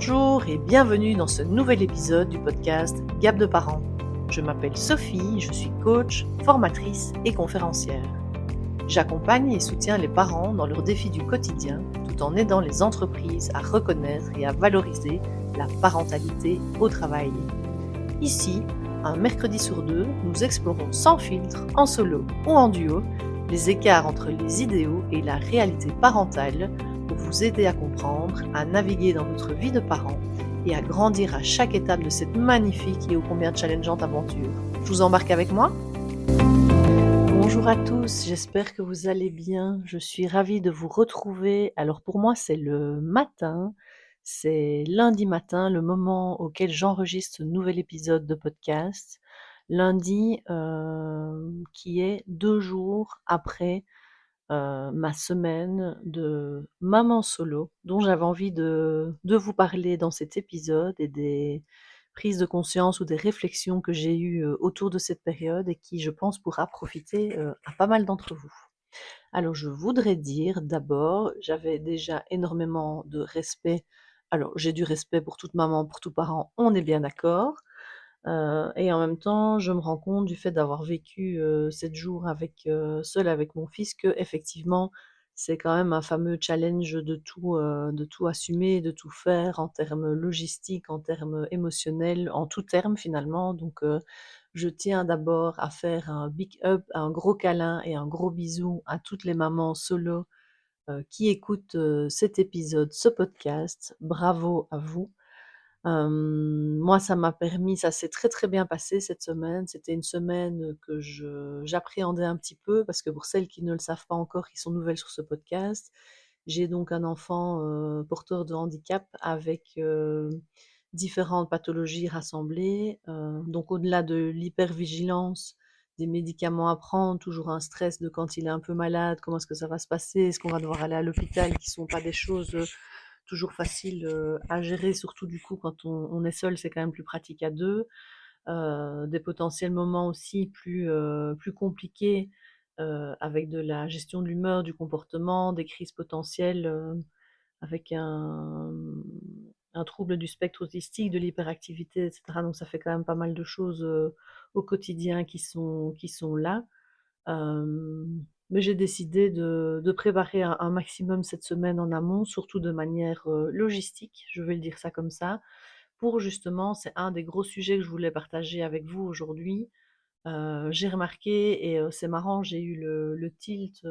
Bonjour et bienvenue dans ce nouvel épisode du podcast Gap de parents. Je m'appelle Sophie, je suis coach, formatrice et conférencière. J'accompagne et soutiens les parents dans leurs défis du quotidien tout en aidant les entreprises à reconnaître et à valoriser la parentalité au travail. Ici, un mercredi sur deux, nous explorons sans filtre, en solo ou en duo, les écarts entre les idéaux et la réalité parentale pour vous aider à comprendre, à naviguer dans votre vie de parent et à grandir à chaque étape de cette magnifique et ô combien challengeante aventure. Je vous embarque avec moi ? Bonjour à tous, j'espère que vous allez bien. Je suis ravie de vous retrouver. Alors pour moi, c'est le matin, c'est lundi matin, le moment auquel j'enregistre ce nouvel épisode de podcast. Lundi, qui est 2 jours après ma semaine de maman solo, dont j'avais envie de vous parler dans cet épisode et des prises de conscience ou des réflexions que j'ai eues autour de cette période et qui, je pense, pourra profiter à pas mal d'entre vous. Alors, je voudrais dire d'abord, j'avais déjà énormément de respect. Alors, j'ai du respect pour toute maman, pour tout parent, on est bien d'accord. Et en même temps, je me rends compte du fait d'avoir vécu 7 jours seule avec mon fils, que effectivement, c'est quand même un fameux challenge de tout assumer, de tout faire en termes logistiques, en termes émotionnels, en tout terme finalement. Donc, je tiens d'abord à faire un big up, un gros câlin et un gros bisou à toutes les mamans solo qui écoutent cet épisode, ce podcast. Bravo à vous. Moi, ça s'est très, très bien passé cette semaine. C'était une semaine que j'appréhendais un petit peu parce que pour celles qui ne le savent pas encore, qui sont nouvelles sur ce podcast, j'ai donc un enfant, porteur de handicap avec, différentes pathologies rassemblées. Donc au-delà de l'hypervigilance, des médicaments à prendre, toujours un stress de quand il est un peu malade, comment est-ce que ça va se passer? Est-ce qu'on va devoir aller à l'hôpital? Qui sont pas des choses, toujours faciles, à gérer, surtout du coup quand on est seul, c'est quand même plus pratique à 2. Des potentiels moments aussi plus compliqués, avec de la gestion de l'humeur, du comportement, des crises potentielles, avec un trouble du spectre autistique, de l'hyperactivité, et cetera. Donc ça fait quand même pas mal de choses, au quotidien qui sont là. Mais j'ai décidé de préparer un maximum cette semaine en amont, surtout de manière, logistique, je vais le dire ça comme ça, pour justement c'est un des gros sujets que je voulais partager avec vous aujourd'hui. J'ai remarqué et c'est marrant, j'ai eu le tilt,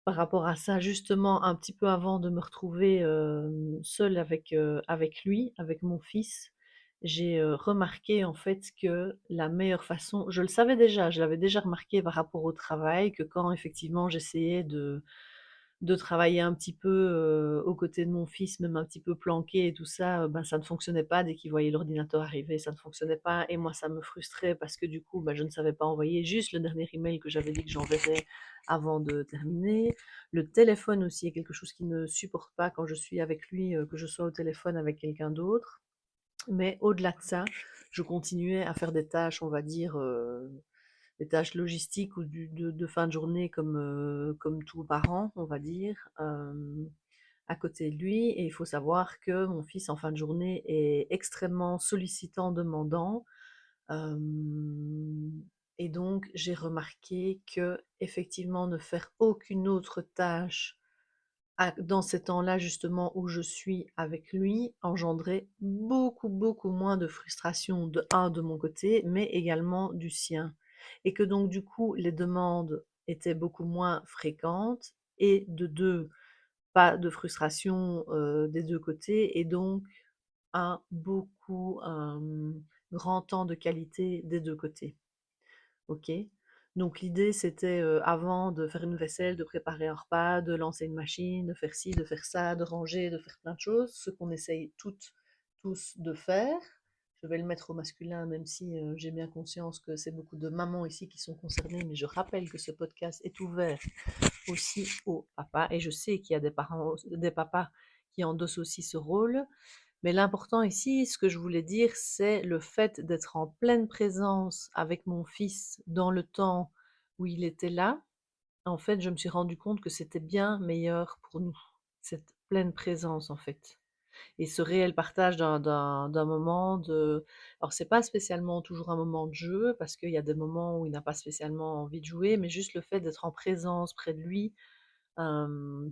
par rapport à ça, justement, un petit peu avant de me retrouver, seule avec lui, avec mon fils. J'ai, remarqué, en fait, que la meilleure façon je le savais déjà, je l'avais déjà remarqué par rapport au travail, que quand effectivement j'essayais de travailler un petit peu, aux côtés de mon fils, même un petit peu planqué et tout ça, ben, ça ne fonctionnait pas. Dès qu'il voyait l'ordinateur arriver, ça ne fonctionnait pas et moi ça me frustrait parce que du coup, bah, je ne savais pas envoyer juste le dernier email que j'avais dit que j'enverrais avant de terminer. Le téléphone aussi est quelque chose qui ne supporte pas quand je suis avec lui, que je sois au téléphone avec quelqu'un d'autre. Mais au-delà de ça, je continuais à faire des tâches, on va dire, des tâches logistiques ou de fin de journée comme tout parent, on va dire, à côté de lui. Et il faut savoir que mon fils, en fin de journée, est extrêmement sollicitant, demandant. Euh, et donc, j'ai remarqué que, effectivement, ne faire aucune autre tâche dans ces temps-là, justement, où je suis avec lui, engendrait beaucoup, beaucoup moins de frustration, de mon côté, mais également du sien. Et que donc, du coup, les demandes étaient beaucoup moins fréquentes, et de deux, pas de frustration des deux côtés, et donc un grand temps de qualité des deux côtés. OK. Donc l'idée, c'était, avant de faire une vaisselle, de préparer un repas, de lancer une machine, de faire ci, de faire ça, de ranger, de faire plein de choses, ce qu'on essaye toutes, tous de faire. Je vais le mettre au masculin, même si, j'ai bien conscience que c'est beaucoup de mamans ici qui sont concernées, mais je rappelle que ce podcast est ouvert aussi aux papas et je sais qu'il y a des papas qui endossent aussi ce rôle. Mais l'important ici, ce que je voulais dire, c'est le fait d'être en pleine présence avec mon fils dans le temps où il était là. En fait, je me suis rendu compte que c'était bien meilleur pour nous, cette pleine présence en fait. Et ce réel partage d'un moment de alors c'est pas spécialement toujours un moment de jeu, parce qu'il y a des moments où il n'a pas spécialement envie de jouer, mais juste le fait d'être en présence près de lui,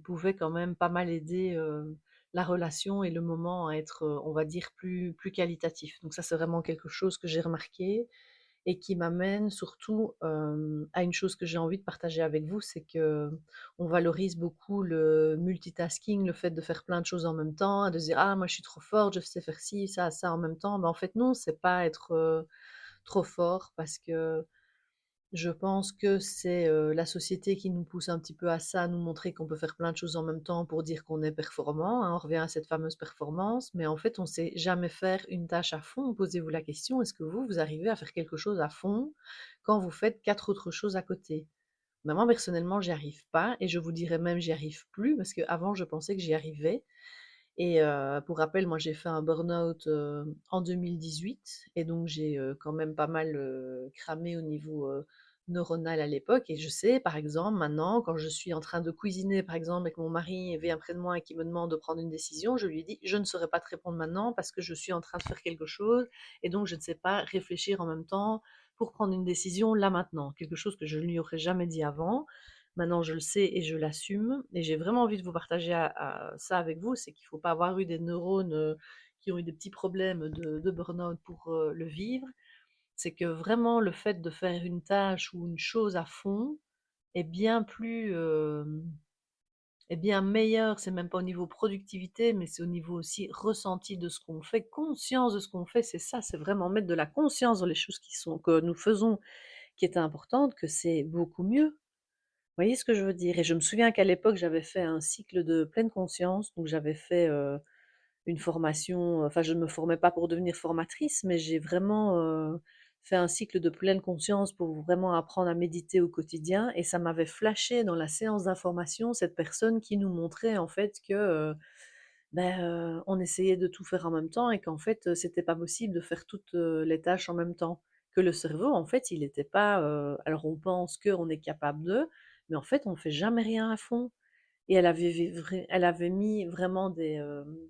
pouvait quand même pas mal aider, la relation et le moment à être, on va dire plus qualitatif. Donc ça, c'est vraiment quelque chose que j'ai remarqué et qui m'amène surtout, à une chose que j'ai envie de partager avec vous, c'est que on valorise beaucoup le multitasking, le fait de faire plein de choses en même temps, de se dire: «Ah moi je suis trop forte, je sais faire ci, ça en même temps». Mais en fait non, c'est pas être, trop fort, parce que je pense que c'est, la société qui nous pousse un petit peu à ça, à nous montrer qu'on peut faire plein de choses en même temps pour dire qu'on est performant, hein. On revient à cette fameuse performance, mais en fait, on sait jamais faire une tâche à fond. Posez-vous la question, est-ce que vous arrivez à faire quelque chose à fond quand vous faites 4 autres choses à côté? Ben, moi, personnellement, j'y arrive pas, et je vous dirais même j'y arrive plus, parce qu'avant je pensais que j'y arrivais. Et pour rappel, moi j'ai fait un burn-out, en 2018, et donc j'ai, quand même pas mal, cramé au niveau, neuronal à l'époque. Et je sais, par exemple, maintenant, quand je suis en train de cuisiner, par exemple, et que mon mari vient près de moi et qui me demande de prendre une décision, je lui dis: «Je ne saurais pas te répondre maintenant parce que je suis en train de faire quelque chose et donc je ne sais pas réfléchir en même temps pour prendre une décision là maintenant». Quelque chose que je ne lui aurais jamais dit avant. Maintenant, je le sais et je l'assume, et j'ai vraiment envie de vous partager ça avec vous. C'est qu'il ne faut pas avoir eu des neurones, qui ont eu des petits problèmes de burn-out pour, le vivre. C'est que vraiment le fait de faire une tâche ou une chose à fond est bien plus, est bien meilleur. C'est même pas au niveau productivité, mais c'est au niveau aussi ressenti de ce qu'on fait, conscience de ce qu'on fait. C'est ça, c'est vraiment mettre de la conscience dans les choses que nous faisons, qui est importante, que c'est beaucoup mieux. Vous voyez ce que je veux dire? Et je me souviens qu'à l'époque, j'avais fait un cycle de pleine conscience, donc j'avais fait, une formation, enfin je ne me formais pas pour devenir formatrice, mais j'ai vraiment, fait un cycle de pleine conscience pour vraiment apprendre à méditer au quotidien, et ça m'avait flashé dans la séance d'information, cette personne qui nous montrait en fait que, on essayait de tout faire en même temps, et qu'en fait, c'était pas possible de faire toutes, les tâches en même temps. Que le cerveau, en fait, il était pas, alors on pense qu'on est capable de, mais en fait, on fait jamais rien à fond. Et elle avait mis vraiment des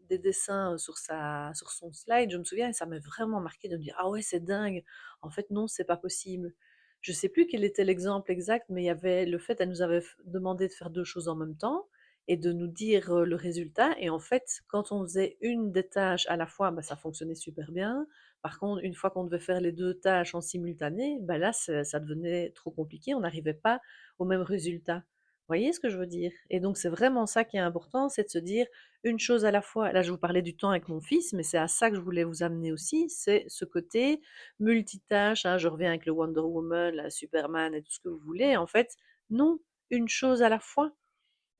dessins, sur son slide, je me souviens, et ça m'a vraiment marqué de me dire: «Ah ouais, c'est dingue! En fait, non, c'est pas possible». Je sais plus quel était l'exemple exact, mais il y avait le fait, elle nous avait demandé de faire 2 choses en même temps et de nous dire, le résultat. Et en fait, quand on faisait une des tâches à la fois, bah, ça fonctionnait super bien. Par contre, une fois qu'on devait faire les 2 tâches en simultané, bah, là, ça devenait trop compliqué, on n'arrivait pas au même résultat. Voyez ce que je veux dire? Et donc c'est vraiment ça qui est important, c'est de se dire une chose à la fois. Là, je vous parlais du temps avec mon fils, mais c'est à ça que je voulais vous amener aussi, c'est ce côté multitâche, hein. Je reviens avec le Wonder Woman, la Superman et tout ce que vous voulez. En fait, non, une chose à la fois.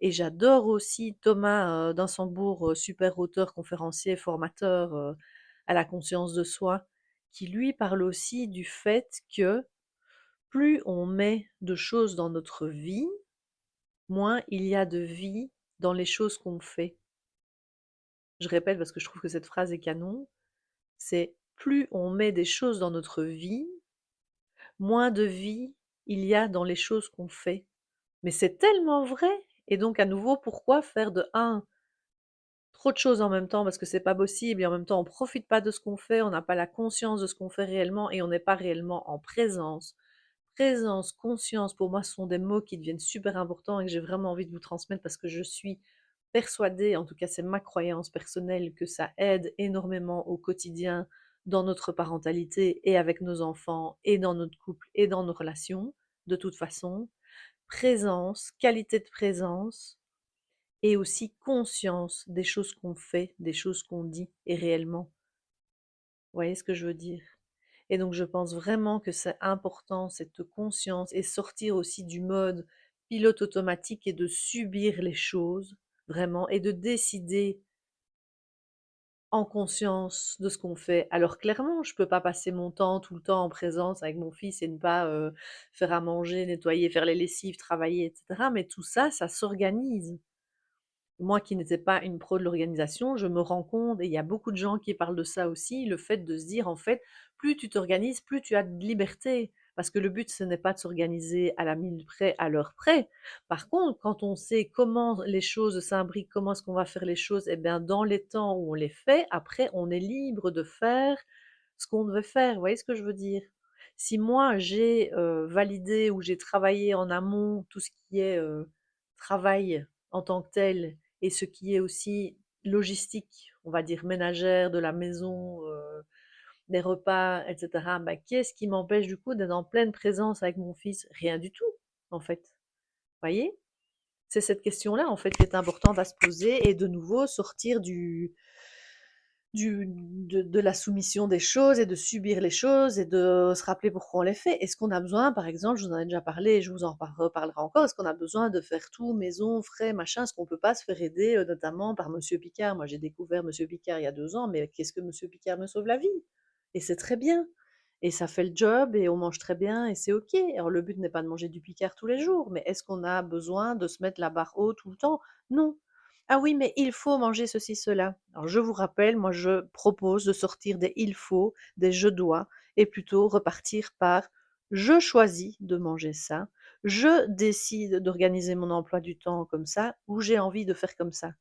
Et j'adore aussi Thomas Dansembourg, super auteur, conférencier, formateur, à la conscience de soi, qui lui parle aussi du fait que plus on met de choses dans notre vie, moins il y a de vie dans les choses qu'on fait. Je répète parce que je trouve que cette phrase est canon, c'est plus on met des choses dans notre vie, moins de vie il y a dans les choses qu'on fait. Mais c'est tellement vrai! Et donc à nouveau, pourquoi faire de un trop de choses en même temps, parce que c'est pas possible, et en même temps on profite pas de ce qu'on fait, on n'a pas la conscience de ce qu'on fait réellement et on n'est pas réellement en présence. Présence, conscience, pour moi, ce sont des mots qui deviennent super importants et que j'ai vraiment envie de vous transmettre, parce que je suis persuadée, en tout cas c'est ma croyance personnelle, que ça aide énormément au quotidien dans notre parentalité et avec nos enfants et dans notre couple et dans nos relations, de toute façon. Présence, qualité de présence, et aussi conscience des choses qu'on fait, des choses qu'on dit et réellement. Vous voyez ce que je veux dire? Et donc je pense vraiment que c'est important, cette conscience, et sortir aussi du mode pilote automatique et de subir les choses, vraiment, et de décider en conscience de ce qu'on fait. Alors clairement, je peux pas passer mon temps tout le temps en présence avec mon fils et ne pas, faire à manger, nettoyer, faire les lessives, travailler et cetera, mais tout ça, ça s'organise. Moi qui n'étais pas une pro de l'organisation, je me rends compte, et il y a beaucoup de gens qui parlent de ça aussi, le fait de se dire en fait, plus tu t'organises, plus tu as de liberté. Parce que le but, ce n'est pas de s'organiser à la minute près, à l'heure près. Par contre, quand on sait comment les choses s'imbriquent, comment est-ce qu'on va faire les choses, eh bien, dans les temps où on les fait, après, on est libre de faire ce qu'on veut faire. Vous voyez ce que je veux dire? Si moi, j'ai validé ou j'ai travaillé en amont tout ce qui est travail en tant que tel et ce qui est aussi logistique, on va dire ménagère de la maison, des repas, etc. Bah, qu'est-ce qui m'empêche du coup d'être en pleine présence avec mon fils? Rien du tout, en fait. Vous voyez? C'est cette question-là, en fait, qui est importante à se poser et de nouveau sortir de la soumission des choses et de subir les choses et de se rappeler pourquoi on les fait. Est-ce qu'on a besoin, par exemple, je vous en ai déjà parlé et je vous en reparlerai encore, est-ce qu'on a besoin de faire tout, maison, frais, machin, est-ce qu'on peut pas se faire aider, notamment par Monsieur Picard? Moi, j'ai découvert Monsieur Picard il y a 2 ans, mais qu'est-ce que Monsieur Picard me sauve la vie? Et c'est très bien. Et ça fait le job et on mange très bien et c'est OK. Alors le but n'est pas de manger du Picard tous les jours, mais est-ce qu'on a besoin de se mettre la barre haute tout le temps? Non. Ah oui, mais il faut manger ceci, cela. Alors je vous rappelle, moi je propose de sortir des il faut, des je dois, et plutôt repartir par je choisis de manger ça, je décide d'organiser mon emploi du temps comme ça, ou j'ai envie de faire comme ça.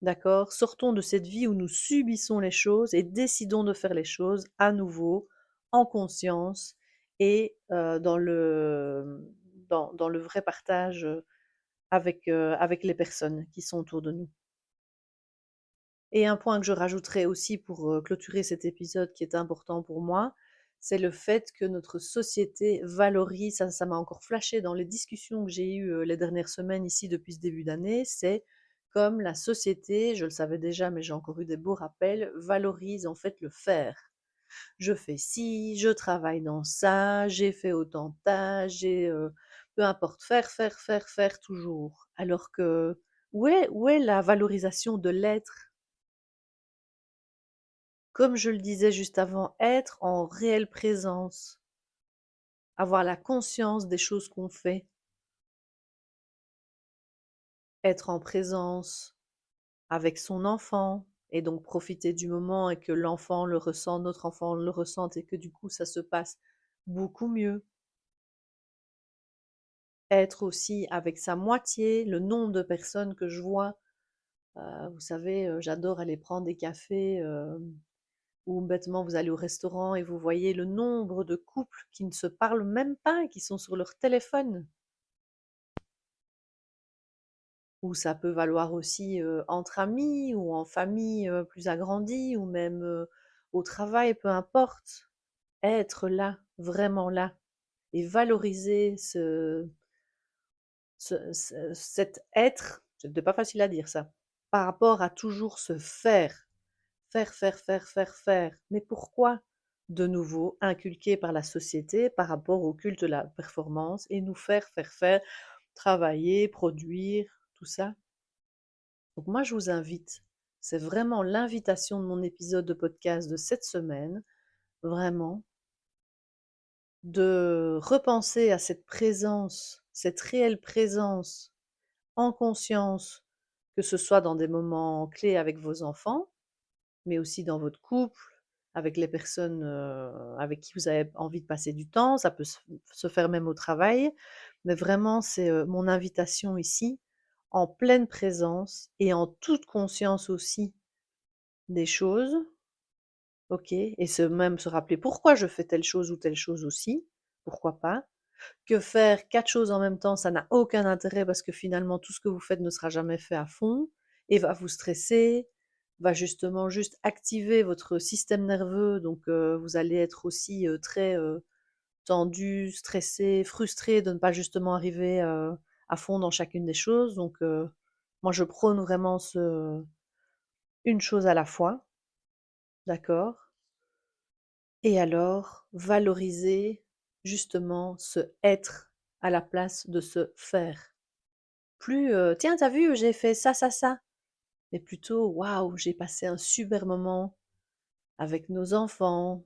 D'accord? Sortons de cette vie où nous subissons les choses et décidons de faire les choses à nouveau, en conscience et dans le vrai partage avec les personnes qui sont autour de nous. Et un point que je rajouterais aussi pour clôturer cet épisode qui est important pour moi, c'est le fait que notre société valorise, ça m'a encore flashé dans les discussions que j'ai eues les dernières semaines ici depuis ce début d'année, c'est comme la société, je le savais déjà mais j'ai encore eu des beaux rappels, valorise en fait le faire. Je fais ci, je travaille dans ça, j'ai fait autant de tâches, peu importe, faire toujours. Alors que où est la valorisation de l'être? Comme je le disais juste avant, être en réelle présence, avoir la conscience des choses qu'on fait, être en présence avec son enfant et donc profiter du moment et que l'enfant le ressent, notre enfant le ressente et que du coup ça se passe beaucoup mieux. Être aussi avec sa moitié, le nombre de personnes que je vois, vous savez, j'adore aller prendre des cafés, ou bêtement vous allez au restaurant et vous voyez le nombre de couples qui ne se parlent même pas, qui sont sur leur téléphone. Ou ça peut valoir aussi, entre amis ou en famille, plus agrandie ou même, au travail, peu importe. Être là, vraiment là et valoriser cet être, c'est pas facile à dire ça, par rapport à toujours se faire. Faire. Mais pourquoi? De nouveau, inculqué par la société par rapport au culte de la performance et nous faire, travailler, produire, tout ça. Donc moi, je vous invite, c'est vraiment l'invitation de mon épisode de podcast de cette semaine, vraiment, de repenser à cette présence, cette réelle présence en conscience, que ce soit dans des moments clés avec vos enfants, mais aussi dans votre couple, avec les personnes avec qui vous avez envie de passer du temps. Ça peut se faire même au travail. Mais vraiment, c'est mon invitation ici, en pleine présence et en toute conscience aussi des choses, ok, et même se rappeler pourquoi je fais telle chose ou telle chose aussi, pourquoi pas. Que faire 4 choses en même temps, ça n'a aucun intérêt parce que finalement tout ce que vous faites ne sera jamais fait à fond et va vous stresser, va justement juste activer votre système nerveux, donc vous allez être aussi très tendu, stressé, frustré de ne pas justement arriver à fond dans chacune des choses. Donc moi je prône vraiment une chose à la fois, d'accord? Et alors valoriser justement ce être à la place de se faire. Plus tiens, t'as vu, j'ai fait ça, mais plutôt waouh, j'ai passé un super moment avec nos enfants,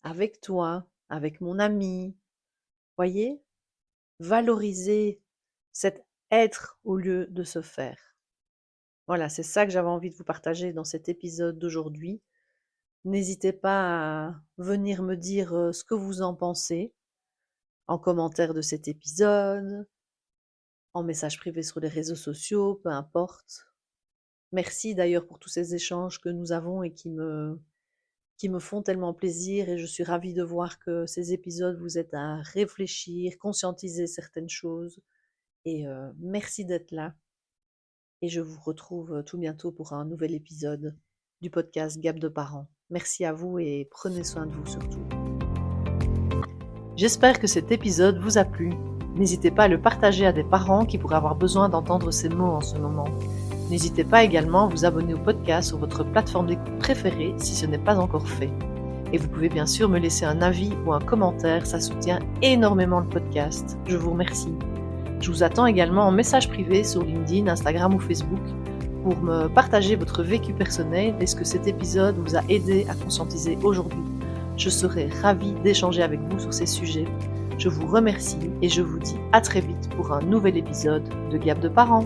avec toi, avec mon ami. Voyez? Valoriser cet être au lieu de se faire. Voilà, c'est ça que j'avais envie de vous partager dans cet épisode d'aujourd'hui. N'hésitez pas à venir me dire ce que vous en pensez. en commentaire de cet épisode, en message privé sur les réseaux sociaux, peu importe. Merci d'ailleurs pour tous ces échanges que nous avons et qui me font tellement plaisir et je suis ravie de voir que ces épisodes vous aident à réfléchir, conscientiser certaines choses et merci d'être là et je vous retrouve tout bientôt pour un nouvel épisode du podcast Gap de parents. Merci à vous et prenez soin de vous surtout. J'espère que cet épisode vous a plu. N'hésitez pas à le partager à des parents qui pourraient avoir besoin d'entendre ces mots en ce moment. N'hésitez pas également à vous abonner au podcast sur votre plateforme d'écoute préférée si ce n'est pas encore fait. Et vous pouvez bien sûr me laisser un avis ou un commentaire, ça soutient énormément le podcast. Je vous remercie. Je vous attends également en message privé sur LinkedIn, Instagram ou Facebook pour me partager votre vécu personnel et ce que cet épisode vous a aidé à conscientiser aujourd'hui. Je serai ravie d'échanger avec vous sur ces sujets. Je vous remercie et je vous dis à très vite pour un nouvel épisode de Gap de parents.